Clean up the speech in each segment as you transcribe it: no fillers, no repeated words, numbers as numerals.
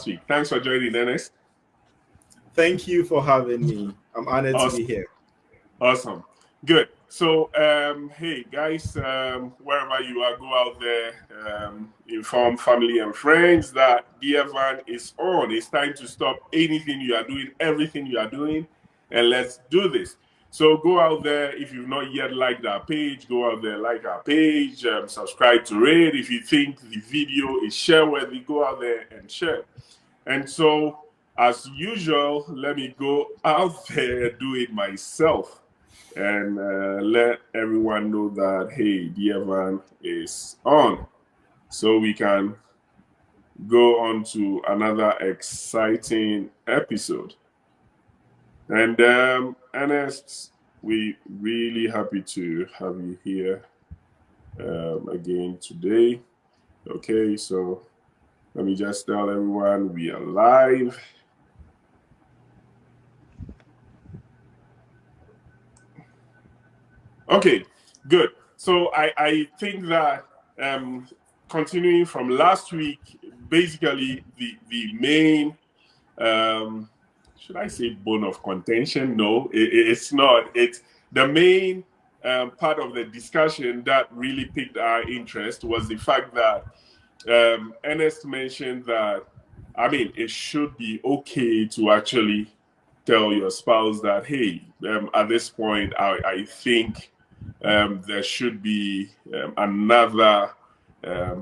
week. Thanks for joining, Dennis. Thank you for having me. I'm honored to be Awesome. here. Awesome. Good. So, hey guys, wherever you are, go out there, inform family and friends that Dear Van is on. It's time to stop anything you are doing, everything you are doing, and let's do this. So go out there. If you've not yet liked our page, go out there, like our page, subscribe to it. If you think the video is share worthy, go out there and share. And so, as usual, let me go out there, do it myself, and let everyone know that, hey, the Evan is on. So we can go on to another exciting episode. And Ernest, we really happy to have you here again today. Okay, so let me just tell everyone we are live. Okay, good. So I think that continuing from last week, basically the main, should I say bone of contention? No, it's not. It's the main part of the discussion that really piqued our interest was the fact that Ernest mentioned that, I mean, it should be okay to actually tell your spouse that, hey, at this point, I think there should be another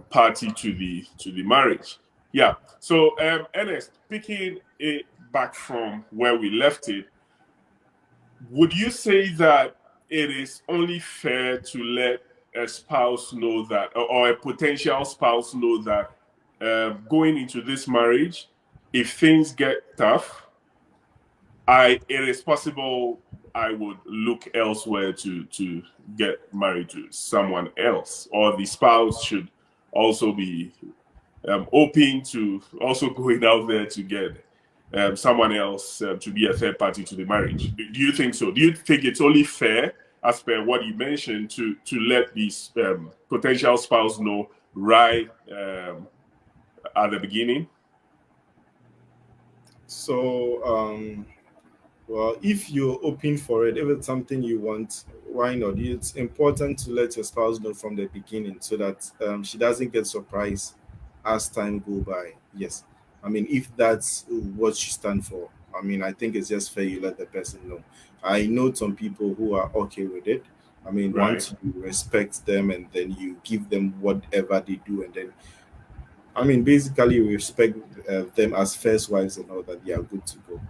party to the marriage. Yeah. So, Ernest, picking it back from where we left it, would you say that it is only fair to let a spouse know that, or a potential spouse know that, going into this marriage, if things get tough, it is possible I would look elsewhere to get married to someone else, or the spouse should also be open to also going out there to get someone else to be a third party to the marriage. Do you think so? Do you think it's only fair, as per what you mentioned, to let these potential spouse know right at the beginning? So, well, if you're open for it, if it's something you want, why not? It's important to let your spouse know from the beginning so that she doesn't get surprised as time go by. Yes, I mean, if that's what you stand for, I mean, I think it's just fair you let the person know. I know some people who are okay with it. I mean, Right. once you respect them and then you give them whatever they do, and then I mean, basically, we respect them as first wives and all that. They are good to go.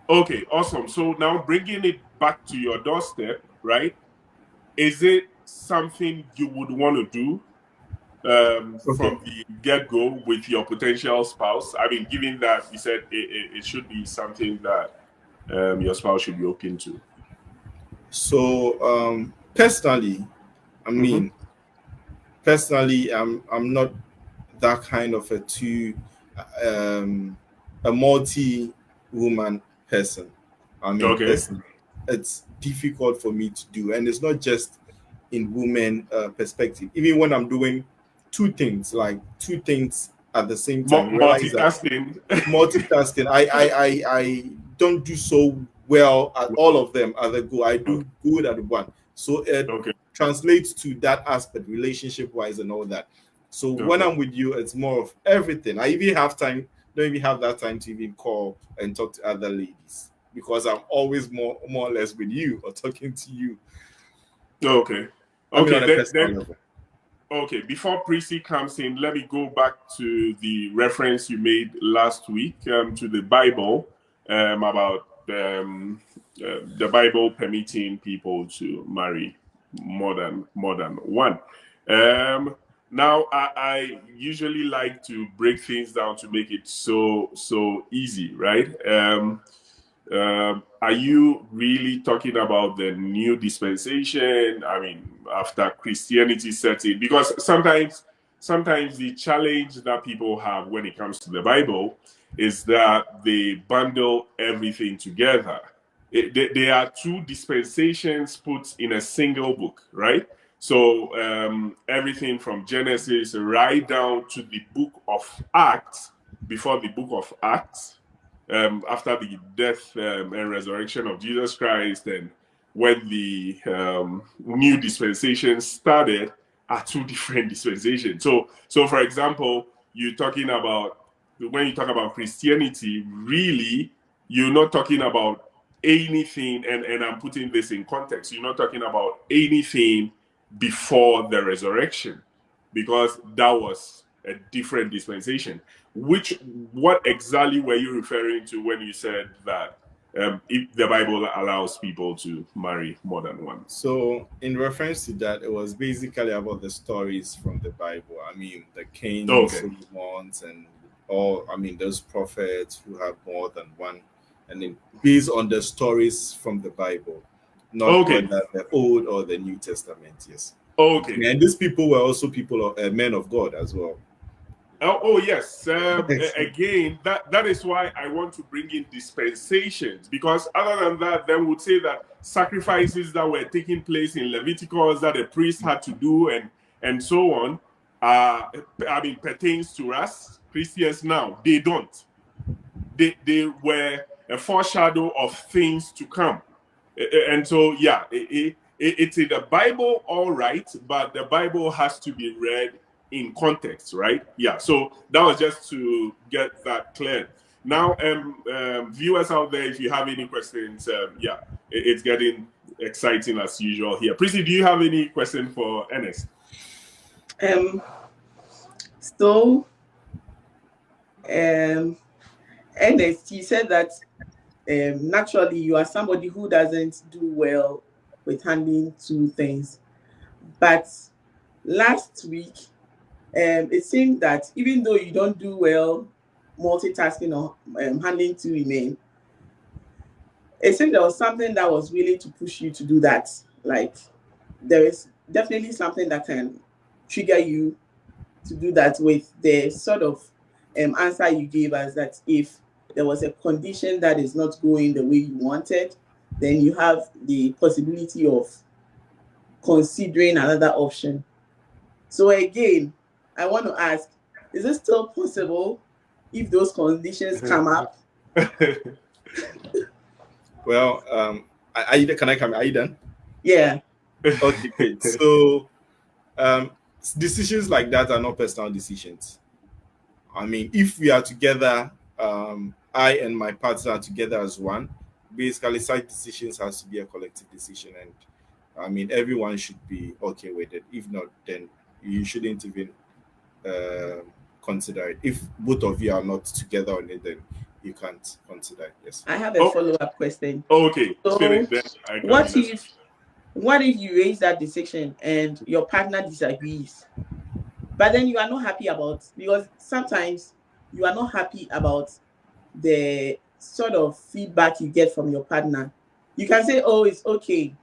Okay, awesome. So now bringing it back to your doorstep, right? Is it something you would want to do Okay. from the get-go with your potential spouse? I mean, given that you said it should be something that your spouse should be open to. So, personally, I Mm-hmm. mean, personally, I'm not that kind of a two, um, a multi-woman person. I mean, Okay. it's difficult for me to do, and it's not just in woman perspective. Even when I'm doing two things at the same time, you realize that Multitasking. multitasking. I don't do so well at all of them as I go. I Okay. do good at one. So it Okay. translates to that aspect, relationship wise and all that. So when Okay. I'm with you, it's more of everything. I even have time, don't even have that time to even call and talk to other ladies because I'm always more or less with you or talking to you. Okay. I mean Okay. on a Then personal level. okay. Before Prissy comes in, let me go back to the reference you made last week to the Bible about the Bible permitting people to marry more than one. Um, Now, I usually like to break things down to make it so easy, right? Are you really talking about the new dispensation? I mean, after Christianity set in, because sometimes the challenge that people have when it comes to the Bible is that they bundle everything together. There are two dispensations put in a single book, right? So everything from Genesis right down to the book of Acts before the book of Acts, after the death and resurrection of Jesus Christ, and when the new dispensation started, are two different dispensations. So for example, you're talking about, when you talk about Christianity, really, you're not talking about anything, and I'm putting this in context, you're not talking about anything before the resurrection, because that was a different dispensation. What exactly were you referring to when you said that if the Bible allows people to marry more than one? So, in reference to that, it was basically about the stories from the Bible. I mean, the kings, Okay. Solomons, and all. I mean, those prophets who have more than one, and then based on the stories from the Bible, not Okay. whether the Old or the New Testament. Yes. Okay. And these people were also people of men of God as well. Oh yes. Again, that is why I want to bring in dispensations, because other than that, then would say that sacrifices that were taking place in Leviticus that the priest had to do, and so on, I mean, pertains to us Christians now. They don't. They were a foreshadow of things to come, and so yeah, it's in the Bible, all right, but the Bible has to be read in context, right? Yeah. So that was just to get that clear. Now, viewers out there, if you have any questions, yeah, it's getting exciting as usual here. Prissy, do you have any question for Ernest? So, Ernest, you said that naturally you are somebody who doesn't do well with handling two things, but last week it seemed that even though you don't do well multitasking or handling two women, it seemed there was something that was willing to push you to do that. Like, there is definitely something that can trigger you to do that, with the sort of answer you gave us, that if there was a condition that is not going the way you wanted, then you have the possibility of considering another option. So again, I want to ask, is it still possible if those conditions come up? Well, can I come? Are you done? Yeah. Okay, great. So, decisions like that are not personal decisions. I mean, if we are together, I and my partner are together as one, basically such decisions has to be a collective decision, and I mean, everyone should be okay with it. If not, then you shouldn't even consider it. If both of you are not together on it, then you can't consider it. Yes. I have a follow-up question. Okay. So, what if you raise that decision and your partner disagrees, but then you are not happy about, because sometimes you are not happy about the sort of feedback you get from your partner. You can say, oh, it's okay,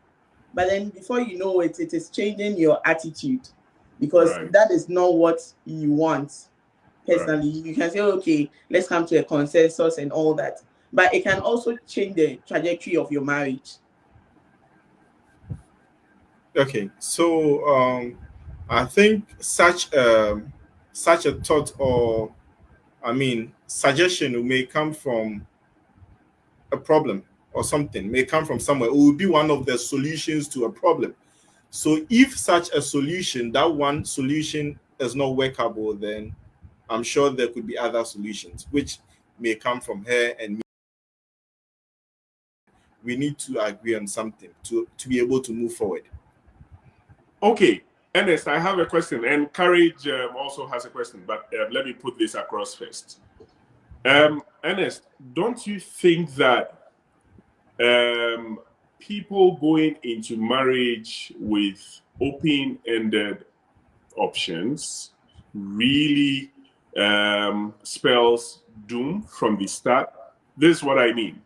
but then before you know it, it is changing your attitude, because that is not what you want personally. You can say, okay, let's come to a consensus and all that, but it can also change the trajectory of your marriage. Okay, so I think such a thought, or I mean suggestion, may come from a problem or something, may come from somewhere. It will be one of the solutions to a problem. So if such a solution, that one solution is not workable, then I'm sure there could be other solutions which may come from her and me. We need to agree on something to be able to move forward. Okay, Ernest, I have a question, and Courage also has a question, but let me put this across first. Ernest, don't you think that people going into marriage with open-ended options really spells doom from the start? This is what I mean.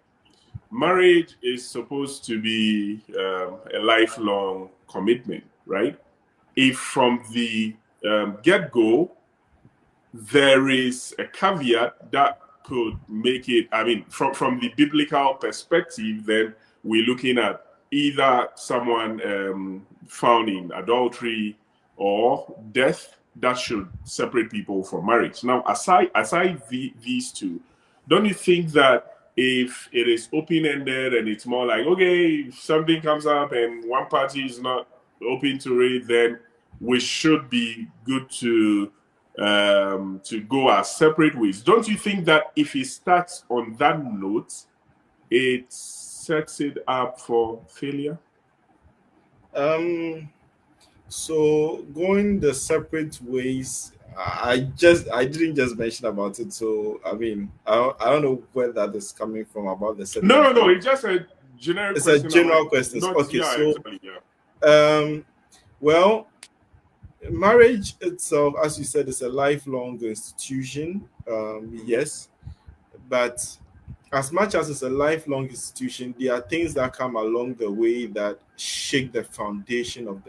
Marriage is supposed to be a lifelong commitment, right? If from the get-go there is a caveat that could make it, I mean, from the biblical perspective, then we're looking at either someone found in adultery or death that should separate people from marriage. Now, aside these two, don't you think that if it is open-ended and it's more like, okay, if something comes up and one party is not open to it, then we should be good to go our separate ways? Don't you think that if it starts on that note, it sets it up for failure? So going the separate ways, I didn't just mention about it. So I mean, I don't know where that is coming from about the separate. No. It's just a generic. It's a general question. Okay, yeah, so exactly, yeah. Well, marriage itself, as you said, is a lifelong institution. Yes, but as much as it's a lifelong institution, there are things that come along the way that shake the foundation of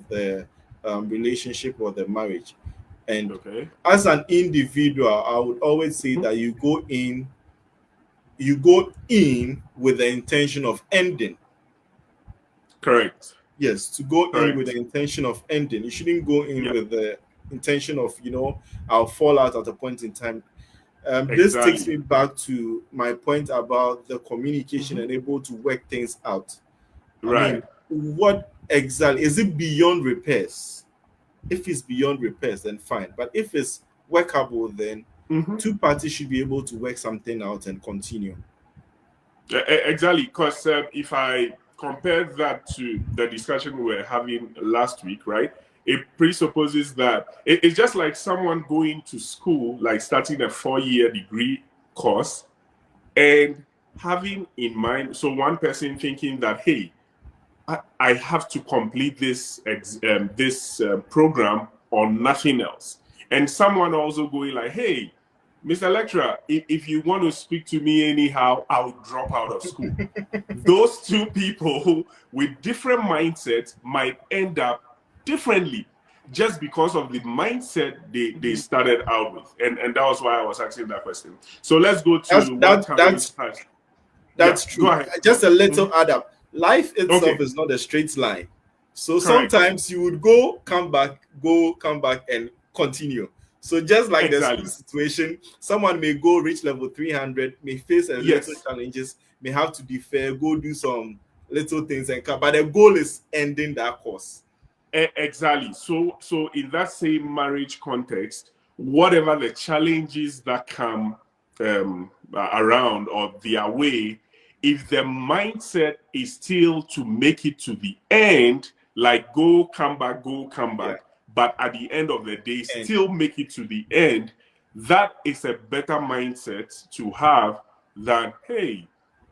the relationship or the marriage. And Okay. as an individual, I would always say that you go in with the intention of ending. Correct. Yes, to go in Correct. with the intention of ending. You shouldn't go in Yeah. with the intention of, I'll fall out at a point in time. This Exactly. takes me back to my point about the communication and able to work things out. Right. I mean, what exactly is it beyond repairs? If it's beyond repairs, then fine. But if it's workable, then two parties should be able to work something out and continue. Exactly. Because if I compare that to the discussion we were having last week, right? It presupposes that it's just like someone going to school, like starting a 4-year degree course, and having in mind, so one person thinking that, hey, I have to complete this program or nothing else, and someone also going like, hey, Mr. Lecturer, if you want to speak to me anyhow, I'll drop out of school. Those two people with different mindsets might end up differently just because of the mindset they started out with. And that was why I was asking that question. So let's go to that's true. Go ahead. Just a little add up. Life itself is not a straight line. So sometimes you would go, come back, and continue. So just like the school situation, someone may go reach level 300, may face a little challenges, may have to defer, go do some little things and come. But the goal is ending that course. Exactly. So in that same marriage context, whatever the challenges that come around or their way, if the mindset is still to make it to the end, like go, come back, but at the end of the day, still make it to the end, that is a better mindset to have than, hey,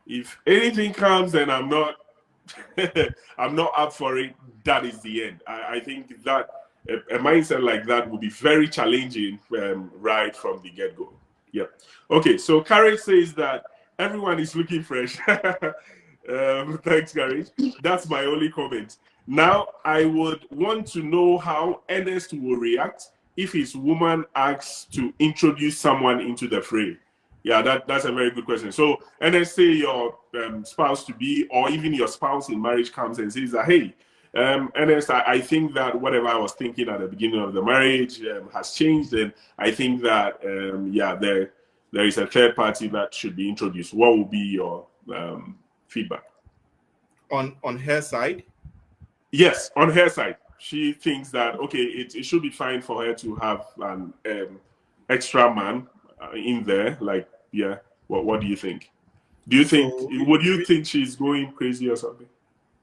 if anything comes and I'm not up for it, that is the end. I think that a mindset like that would be very challenging right from the get-go. Yeah. Okay, so Courage says that everyone is looking fresh. Thanks, Courage. That's my only comment. Now, I would want to know how Ernest will react if his woman asks to introduce someone into the fray. Yeah, that's a very good question. So, Ernest, say your spouse-to-be or even your spouse in marriage comes and says that, hey, Ernest, I think that whatever I was thinking at the beginning of the marriage has changed, and I think that, there is a third party that should be introduced. What will be your feedback? On her side? Yes, on her side. She thinks that, okay, it should be fine for her to have an extra man in there. Like, yeah, what do you think? Would you think she's going crazy or something?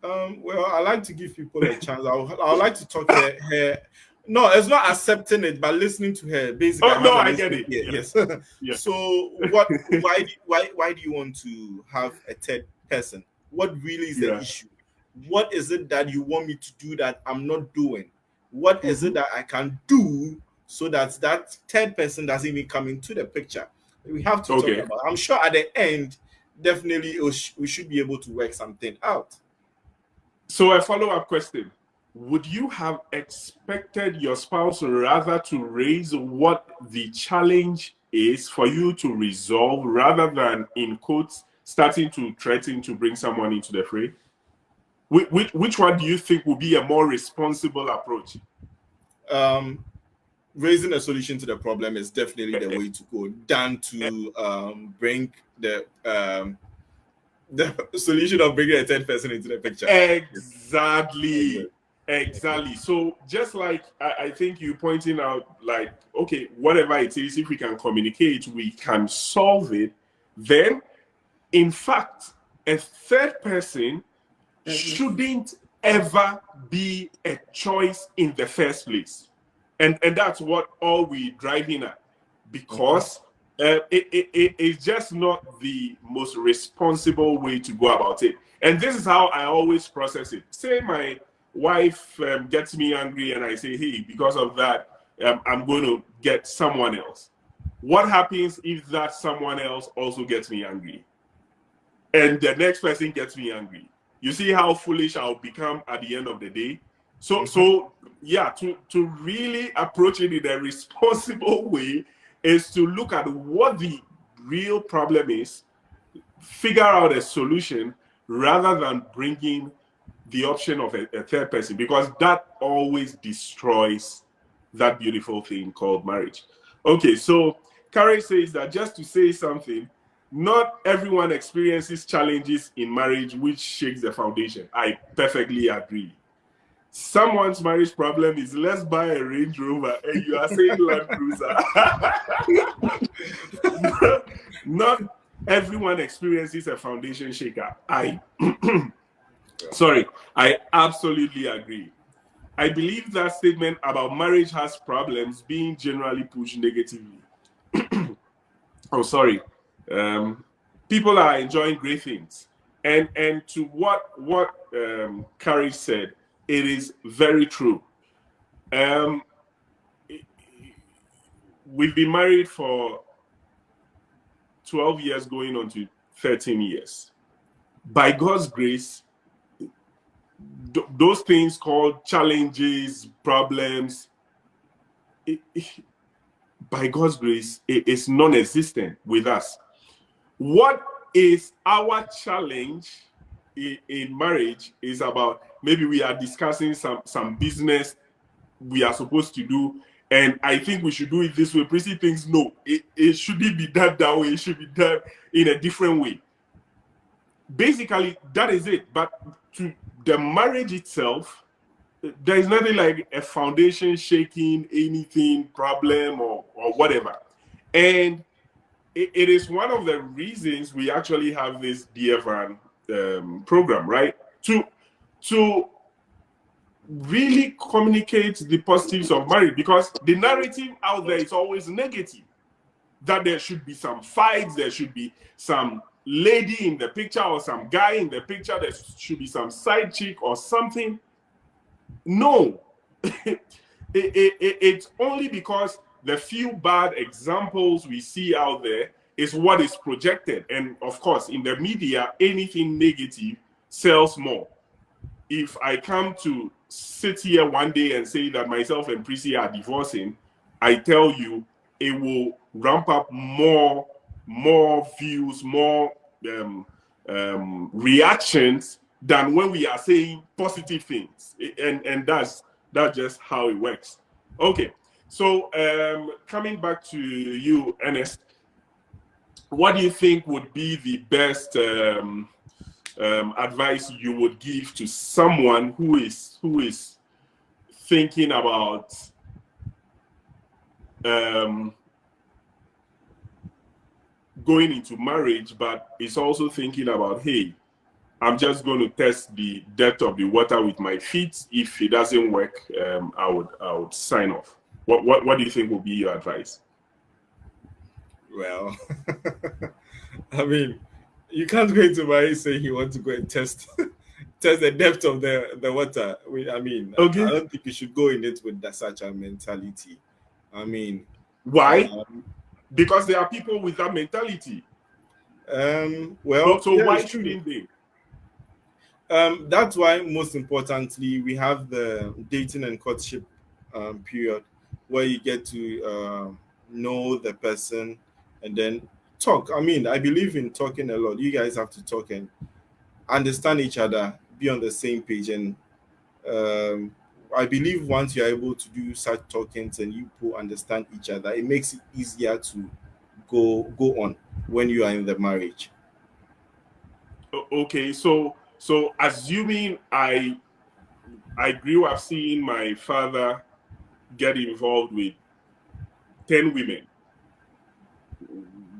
Well, I like to give people a chance. I would like to talk to her. No, it's not accepting it, but listening to her. Basically, I get it. Yeah. Yes. Yeah. So, why do you want to have a third person? What really is the issue? What is it that you want me to do that I'm not doing? What is it that I can do so that third person doesn't even come into the picture? We have to talk about. I'm sure at the end, definitely we should be able to work something out. So a follow-up question. Would you have expected your spouse rather to raise what the challenge is for you to resolve rather than, in quotes, starting to threaten to bring someone into the fray? Which one do you think will be a more responsible approach? raising a solution to the problem is definitely the way to go, than to bring the solution of bringing a third person into the picture. Exactly. So just like I think you pointing out, like, okay, whatever it is, if we can communicate, we can solve it. Then, in fact, a third person shouldn't ever be a choice in the first place. And that's what all we driving at, because it's just not the most responsible way to go about it. And this is how I always process it. Say my wife gets me angry and I say, hey, because of that, I'm going to get someone else. What happens if that someone else also gets me angry? And the next person gets me angry. You see how foolish I'll become at the end of the day? So yeah, to really approach it in a responsible way is to look at what the real problem is, figure out a solution, rather than bringing the option of a third person, because that always destroys that beautiful thing called marriage. Okay, so Carrie says that, just to say something, not everyone experiences challenges in marriage which shakes the foundation. I perfectly agree. Someone's marriage problem is, let's buy a Range Rover, and you are saying Land Cruiser. Not everyone experiences a foundation shaker. I absolutely agree. I believe that statement about marriage has problems being generally pushed negatively. People are enjoying great things, and to what Carrie said, it is very true. We've been married for 12 years, going on to 13 years. By God's grace, those things called challenges, problems, by God's grace, it is non-existent with us. What is our challenge in marriage is about, maybe we are discussing some business we are supposed to do, and I think we should do it this way. Prissy thinks, no, it shouldn't be done that way. It should be done in a different way. Basically, that is it. But to the marriage itself, there is nothing like a foundation shaking, anything, problem, or whatever. And it is one of the reasons we actually have this Dear Van program, right? To really communicate the positives of marriage, because the narrative out there is always negative. That there should be some fights, there should be some lady in the picture or some guy in the picture, there should be some side chick or something. No, it's only because the few bad examples we see out there is what is projected. And of course, in the media, anything negative sells more. If I come to sit here one day and say that myself and Prissy are divorcing, I tell you, it will ramp up more views, more reactions than when we are saying positive things. And that's just how it works. Okay, so coming back to you, Ernest, what do you think would be the best advice you would give to someone who is thinking about going into marriage, but is also thinking about, hey, I'm just going to test the depth of the water with my feet. If it doesn't work, I would sign off. What do you think would be your advice? Well, I mean, you can't go into marriage saying you want to go and test the depth of the water. I mean, okay. I don't think you should go in it with such a mentality. I mean, why? Because there are people with that mentality. Well, so why shouldn't they? That's why, most importantly, we have the dating and courtship period, where you get to know the person and then talk. I mean, I believe in talking a lot. You guys have to talk and understand each other, be on the same page. And I believe once you're able to do such talkings and you both understand each other, it makes it easier to go on when you are in the marriage. Okay, so assuming I grew up seeing my father get involved with 10 women,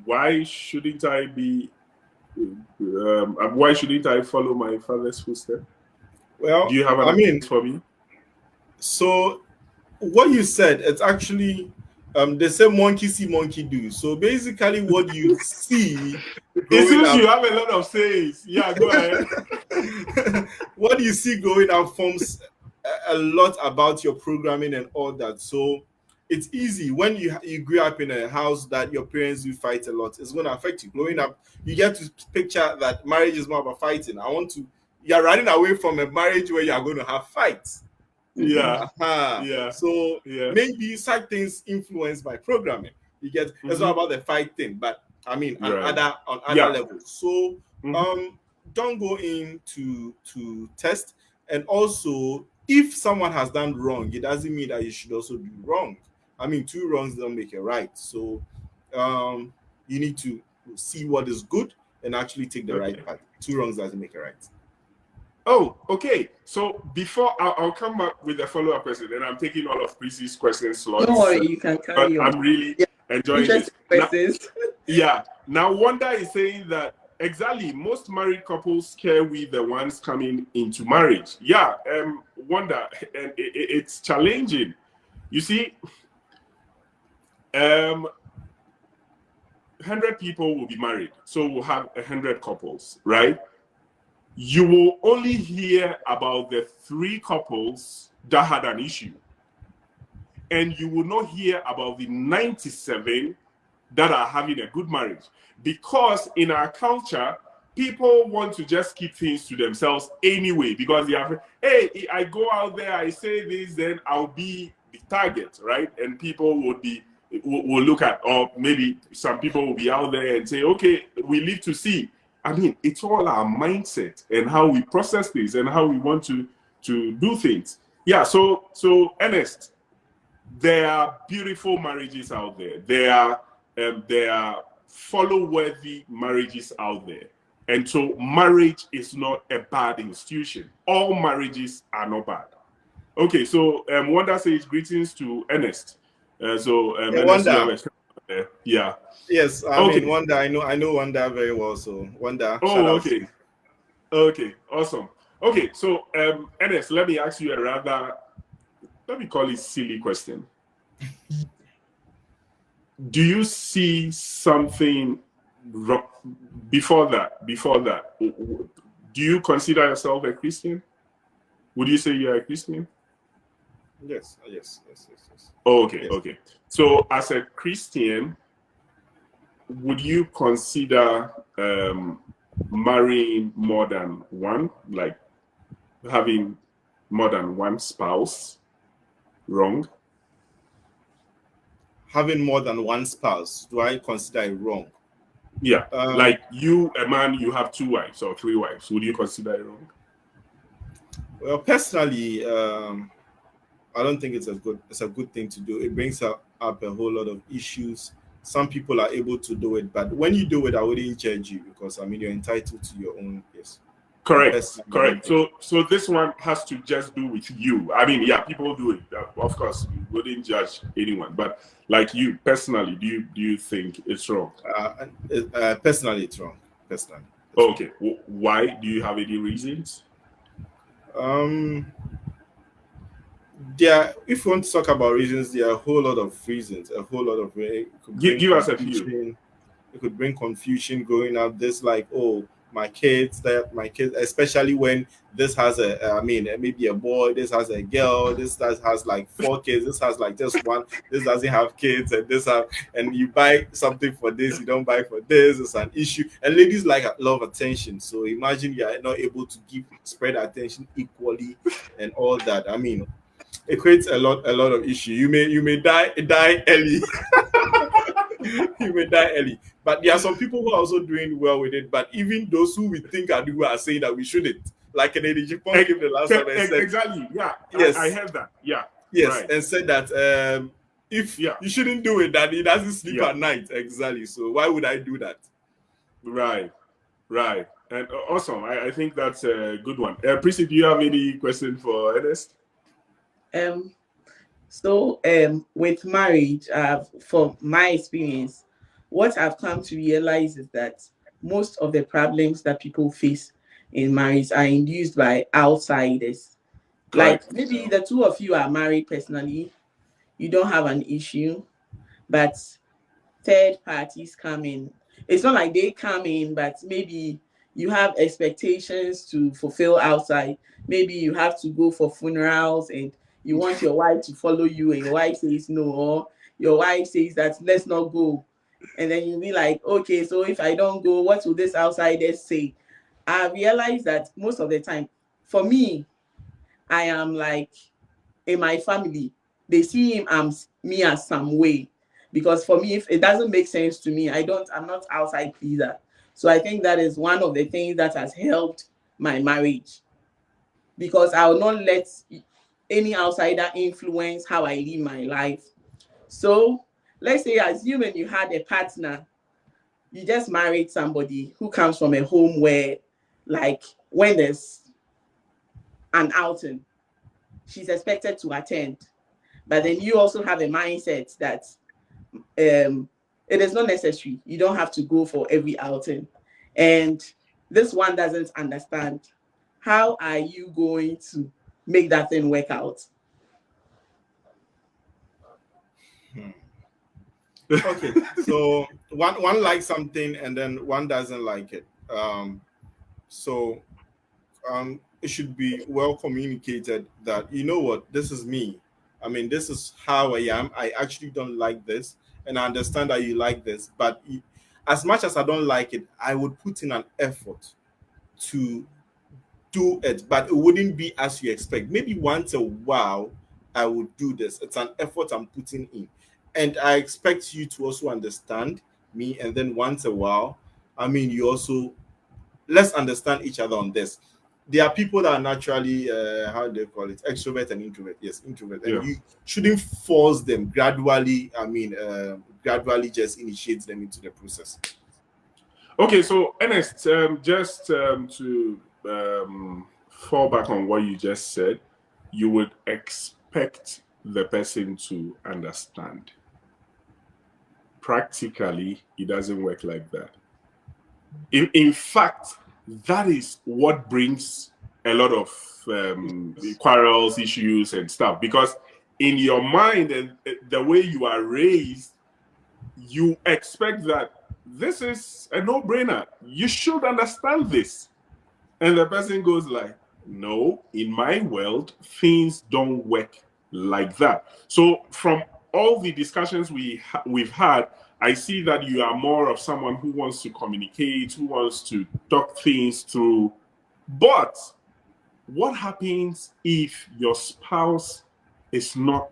why shouldn't I be? Why shouldn't I follow my father's footsteps? Well, Do you have an advice for me? So what you said, it's actually they say monkey see, monkey do. So basically, what you see It seems up, you have a lot of sayings. Yeah, go ahead. what you see growing up forms a lot about your programming and all that. So it's easy when you grew up in a house that your parents do fight a lot. It's going to affect you. Growing up, you get to picture that marriage is more about fighting. You're running away from a marriage where you are going to have fights. Yeah. Yeah. So maybe such things influenced by programming. You get it's not about the fight thing, but I mean on other levels. So don't go in to test. And also, if someone has done wrong, it doesn't mean that you should also do wrong. I mean, two wrongs don't make it right. So you need to see what is good and actually take the right path. Two wrongs doesn't make it right. Oh, okay. So before I'll come back with a follow-up question, and I'm taking all of Chrissy's questions slots. Don't worry, you can carry on. I'm really enjoying this. Now, Wanda is saying that exactly most married couples scare with the ones coming into marriage. Yeah, Wanda, and it's challenging. You see, 100 people will be married, so we'll have 100 couples, right? You will only hear about the 3 couples that had an issue. And you will not hear about the 97 that are having a good marriage. Because in our culture, people want to just keep things to themselves anyway. Because they are, hey, I go out there, I say this, then I'll be the target, right? And people will look at, or maybe some people will be out there and say, okay, we live to see. I mean, it's all our mindset and how we process things and how we want to do things. Yeah, so Ernest, there are beautiful marriages out there. There are follow-worthy marriages out there. And so marriage is not a bad institution. All marriages are not bad. Okay, so Wanda says greetings to Ernest. Ernest, Wanda. Yeah. Yes, I mean Wanda. I know Wanda very well. So Wanda. Oh, okay. Okay, awesome. Okay, so Ernest, let me ask you a rather, let me call it silly question. Do you see something wrong before that? Do you consider yourself a Christian? Would you say you're a Christian? Yes. Oh, okay, yes. Okay. So as a Christian, would you consider marrying more than one, like having more than one spouse, wrong? Having more than one spouse, do I consider it wrong? Yeah, like you, a man, you have 2 wives or 3 wives. Would you consider it wrong? Well, personally, I don't think it's a good thing to do. It brings up a whole lot of issues. Some people are able to do it, but when you do it, I wouldn't judge you because I mean you're entitled to your own. Yes. Correct. So this one has to just do with you. I mean, yeah, people do it. Of course, you wouldn't judge anyone, but like you personally, do you think it's wrong? Personally, it's wrong. Personally. Okay. Why? Do you have any reasons? If you want to talk about reasons, there are a whole lot of reasons. A whole lot of give us a few. It could bring confusion growing up. This my kids, especially when this has maybe a boy, this has a girl, this has like 4 kids, this has like just one, this doesn't have kids, and you buy something for this, you don't buy for this. It's an issue, and ladies like a lot of attention. So imagine you are not able to spread attention equally and all that. I mean, it creates a lot of issue. You may die early. You may die early. But there are some people who are also doing well with it. But even those who we think are doing well are saying that we shouldn't. like an Ejipon came the last time and said, exactly. Yeah, yes, I heard that. Yeah, yes, right. and said that if you shouldn't do it, that he doesn't sleep at night. Exactly. So why would I do that? Right. And awesome. I think that's a good one. Prissy, do you have any question for Ernest? So with marriage, from my experience, what I've come to realize is that most of the problems that people face in marriage are induced by outsiders. Correct. Like maybe the two of you are married personally, you don't have an issue, but third parties come in. It's not like they come in, but maybe you have expectations to fulfill outside. Maybe you have to go for funerals and you want your wife to follow you, and your wife says no, or your wife says that let's not go. And then you'll be like, okay, so if I don't go, what will this outsiders say? I realize that most of the time, for me, I am like, in my family, they see him as me as some way. Because for me, if it doesn't make sense to me, I'm not outside pleaser. So I think that is one of the things that has helped my marriage. Because I will not let any outsider influence how I live my life. So let's say, assuming you had a partner, you just married somebody who comes from a home where, like, when there's an outing, she's expected to attend. But then you also have a mindset that it is not necessary. You don't have to go for every outing. And this one doesn't understand. How are you going to make that thing work out? Okay, so one likes something and then one doesn't like it. So it should be well communicated that, you know what, this is me. I mean, this is how I am. I actually don't like this, and I understand that you like this. But as much as I don't like it, I would put in an effort to do it, but it wouldn't be as you expect. Maybe once a while, I would do this. It's an effort I'm putting in. And I expect you to also understand me. And then once a while, I mean, you also, let's understand each other on this. There are people that are naturally, how do they call it? Extrovert and introvert. Yes, introvert. And you shouldn't force them gradually. I mean, gradually just initiate them into the process. Okay, so Ernest, just to fall back on what you just said, you would expect the person to understand. Practically, it doesn't work like that. In fact, that is what brings a lot of quarrels, issues, and stuff. Because in your mind and the way you are raised, you expect that this is a no-brainer. You should understand this. And the person goes like, no, in my world, things don't work like that. So from all the discussions we've had, I see that you are more of someone who wants to communicate, who wants to talk things through. But what happens if your spouse is not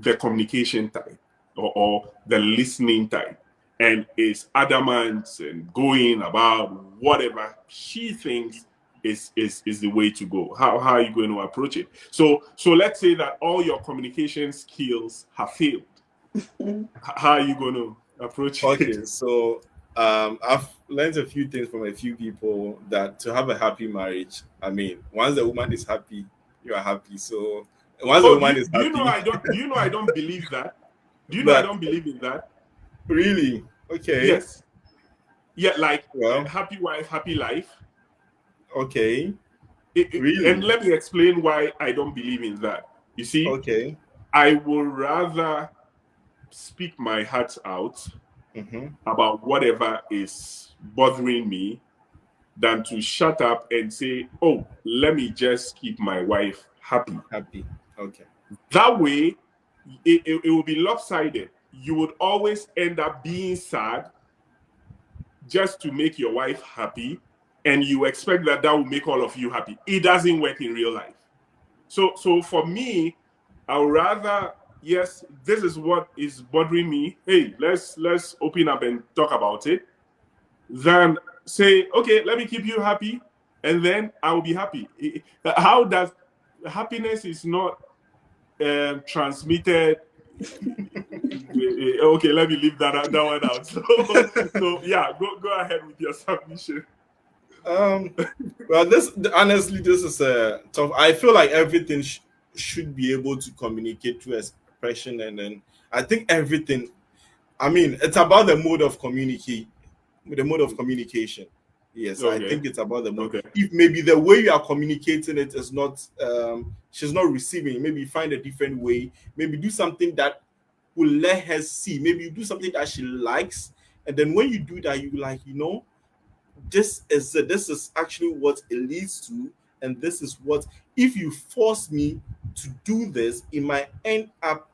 the communication type or the listening type and is adamant and going about whatever she thinks is the way to go? How are you going to approach it? So let's say that all your communication skills have failed. How are you going to approach it? Okay, so I've learned a few things from a few people that to have a happy marriage, I mean, once the woman is happy, you are happy. So once the woman is happy, do you know I don't believe that? Do you know I don't believe in that? Really? Okay. Yes. Yeah, like happy wife, happy life. Okay. Really? And let me explain why I don't believe in that. You see? Okay. I would rather speak my heart out about whatever is bothering me than to shut up and say, oh, let me just keep my wife happy. Happy. Okay. That way, it will be lopsided. You would always end up being sad just to make your wife happy, and you expect that will make all of you happy. It doesn't work in real life. So for me, I would rather, yes, this is what is bothering me. Hey, let's open up and talk about it. Than say, okay, let me keep you happy, and then I will be happy. How does happiness is not transmitted? Okay, let me leave that one out. So yeah, go ahead with your submission. Well, this is a tough. I feel like everything should be able to communicate through expression, and then I think everything. I mean, it's about the mode of communicate, the mode of communication. Yes, Okay. I think it's about the mode. Okay. If maybe the way you are communicating it is not, she's not receiving. Maybe find a different way. Maybe do something that will let her see. Maybe you do something that she likes, and then when you do that, you like, this is actually what it leads to, and this is what, if you force me to do this, it might end up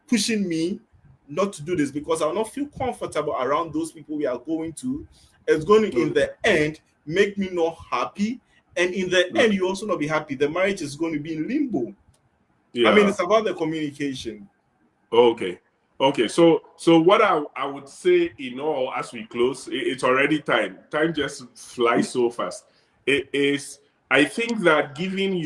pushing me not to do this, because I'll not feel comfortable around those people we are going to. It's going to, in the end, make me not happy, and in the end, you also not be happy. The marriage is going to be in limbo. Yeah. I mean, it's about the communication. Okay. So what I would say in all, as we close, it's already time. Time just flies so fast. It is. I think that given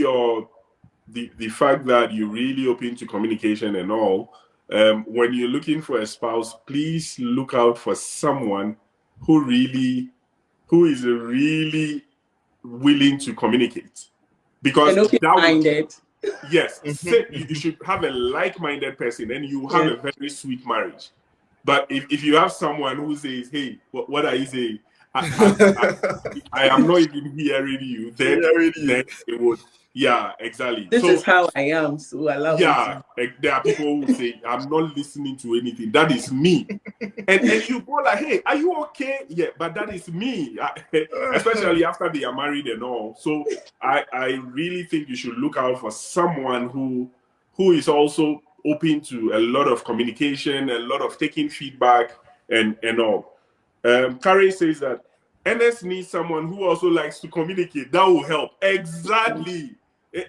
the fact that you're really open to communication and all, when you're looking for a spouse, please look out for someone who is really willing to communicate, because and open-minded. Yes, you should have a like-minded person, and you have a very sweet marriage. But if you have someone who says, "Hey, what are you saying? I am not even hearing you," then it would. Yeah, exactly. This is how I am, so allow me to. There are people who say, "I'm not listening to anything. That is me," and you go like, "Hey, are you okay?" Yeah, but that is me, especially after they are married and all. So I really think you should look out for someone who is also open to a lot of communication, a lot of taking feedback, and all. Carrie says that NS needs someone who also likes to communicate. That will help. Exactly.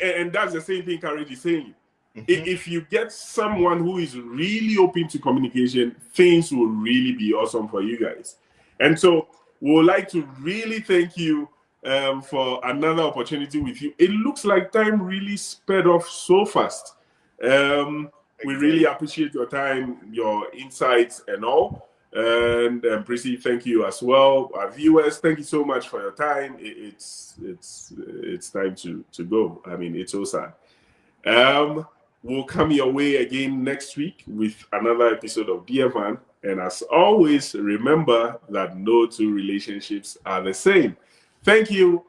And that's the same thing Carrie is saying. If you get someone who is really open to communication, things will really be awesome for you guys. And so we would like to really thank you for another opportunity with you. It looks like time really sped off so fast. We really appreciate your time, your insights and all. And Prissy, thank you as well. Our viewers, thank you so much for your time. It's time to go. I mean, it's so sad. We'll come your way again next week with another episode of Dear Man. And as always, remember that no two relationships are the same. Thank you.